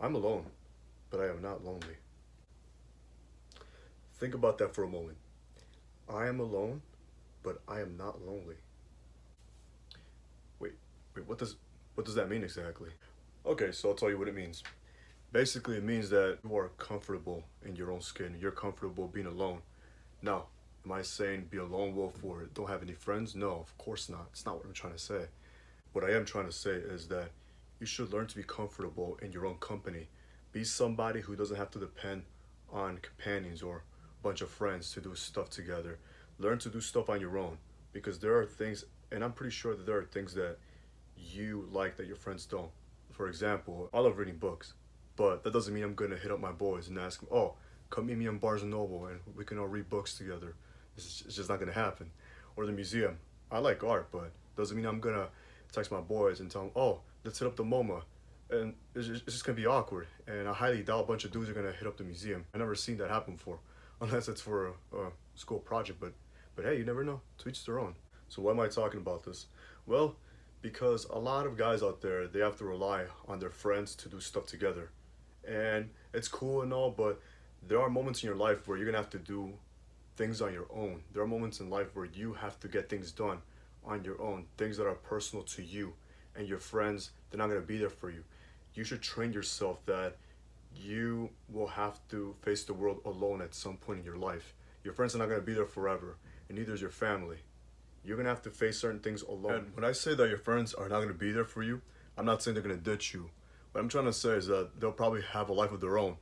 I'm alone, but I am not lonely. Think about that for a moment. I am alone, but I am not lonely. Wait, wait, what does that mean exactly? Okay, so I'll tell you what it means. Basically, it means that you are comfortable in your own skin. You're comfortable being alone. Now, am I saying be a lone wolf or don't have any friends? No, of course not. It's not what I'm trying to say. What I am trying to say is that you should learn to be comfortable in your own company. Be somebody who doesn't have to depend on companions or a bunch of friends to do stuff together. Learn to do stuff on your own because there are things, and I'm pretty sure that there are things that you like that your friends don't. For example, I love reading books, but that doesn't mean I'm gonna hit up my boys and ask them, "Oh, come meet me in Barnes and Noble and we can all read books together." It's just not gonna happen. Or the museum. I like art, but doesn't mean I'm gonna text my boys and tell them, "Oh, let's hit up the MoMA." And it's just gonna be awkward. And I highly doubt a bunch of dudes are gonna hit up the museum. I never seen that happen before, unless it's for a school project. But hey, you never know. To each their own. So why am I talking about this? Well, because a lot of guys out there they have to rely on their friends to do stuff together, and it's cool and all, but there are moments in your life where you're gonna have to do things on your own. There are moments in life where you have to get things done on your own, things that are personal to you, and your friends, they're not going to be there for you. You should train yourself that you will have to face the world alone at some point in your life. Your friends are not going to be there forever, and neither is your family. You're going to have to face certain things alone. And when I say that your friends are not going to be there for you, I'm not saying they're going to ditch you. What I'm trying to say is that they'll probably have a life of their own,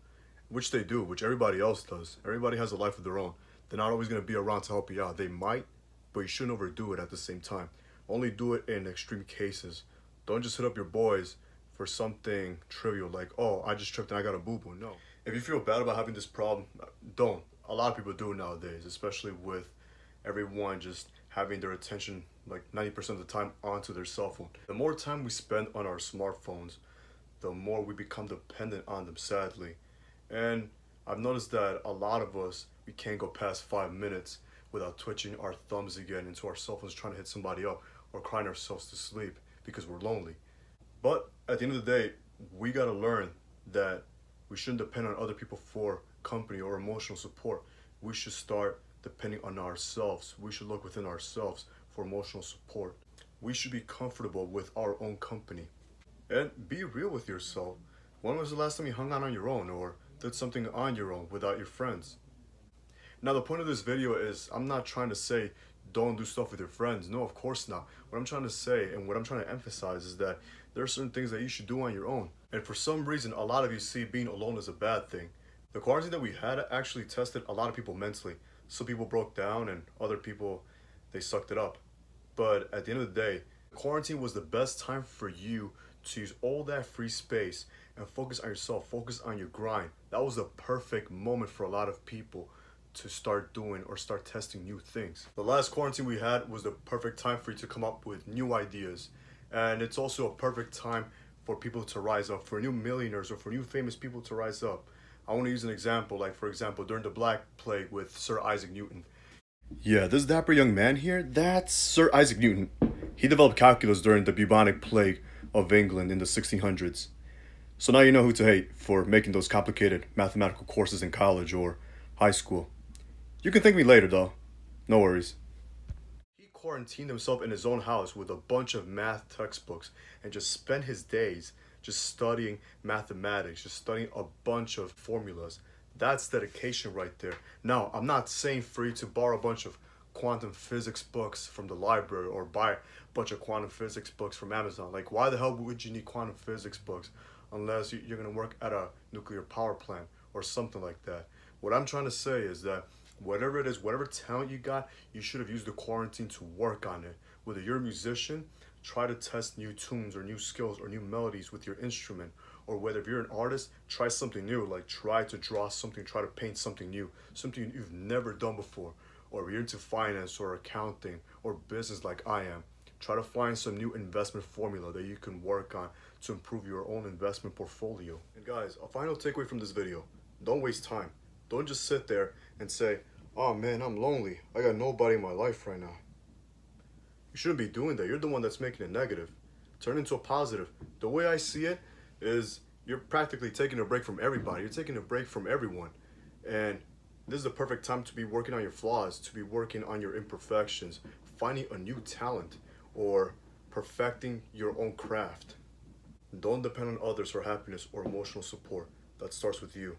which they do, which everybody else does. Everybody has a life of their own. They're not always going to be around to help you out. They might, but you shouldn't overdo it at the same time. Only do it in extreme cases. Don't just hit up your boys for something trivial like, "Oh, I just tripped and I got a boo boo." No. If you feel bad about having this problem, don't. A lot of people do nowadays, especially with everyone just having their attention like 90% of the time onto their cell phone. The more time we spend on our smartphones, the more we become dependent on them, sadly. And I've noticed that a lot of us, we can't go past 5 minutes without twitching our thumbs again into our cell phones trying to hit somebody up or crying ourselves to sleep because we're lonely. But at the end of the day, we gotta learn that we shouldn't depend on other people for company or emotional support. We should start depending on ourselves. We should look within ourselves for emotional support. We should be comfortable with our own company. And be real with yourself. When was the last time you hung out on your own or did something on your own without your friends? Now, the point of this video is I'm not trying to say don't do stuff with your friends. No, of course not. What I'm trying to say and what I'm trying to emphasize is that there are certain things that you should do on your own. And for some reason, a lot of you see being alone as a bad thing. The quarantine that we had actually tested a lot of people mentally. Some people broke down and other people, they sucked it up. But at the end of the day, quarantine was the best time for you to use all that free space and focus on yourself, focus on your grind. That was the perfect moment for a lot of people to start doing or start testing new things. The last quarantine we had was the perfect time for you to come up with new ideas. And it's also a perfect time for people to rise up, for new millionaires or for new famous people to rise up. I want to use an example, like for example, during the Black Plague with Sir Isaac Newton. Yeah, this dapper young man here, that's Sir Isaac Newton. He developed calculus during the bubonic plague of England in the 1600s. So now you know who to hate for making those complicated mathematical courses in college or high school. You can thank me later, though. No worries. He quarantined himself in his own house with a bunch of math textbooks and just spent his days just studying mathematics, just studying a bunch of formulas. That's dedication right there. Now, I'm not saying for you to borrow a bunch of quantum physics books from the library or buy a bunch of quantum physics books from Amazon. Like, why the hell would you need quantum physics books unless you're going to work at a nuclear power plant or something like that? What I'm trying to say is that whatever it is, whatever talent you got, you should have used the quarantine to work on it. Whether you're a musician, try to test new tunes or new skills or new melodies with your instrument. Or whether if you're an artist, try something new, like try to draw something, try to paint something new, something you've never done before. Or if you're into finance or accounting or business like I am, try to find some new investment formula that you can work on to improve your own investment portfolio. And guys, a final takeaway from this video, don't waste time. Don't just sit there and say, "Oh man, I'm lonely. I got nobody in my life right now." You shouldn't be doing that. You're the one that's making it negative. Turn it into a positive. The way I see it is you're practically taking a break from everybody. You're taking a break from everyone. And this is the perfect time to be working on your flaws, to be working on your imperfections, finding a new talent, or perfecting your own craft. Don't depend on others for happiness or emotional support. That starts with you.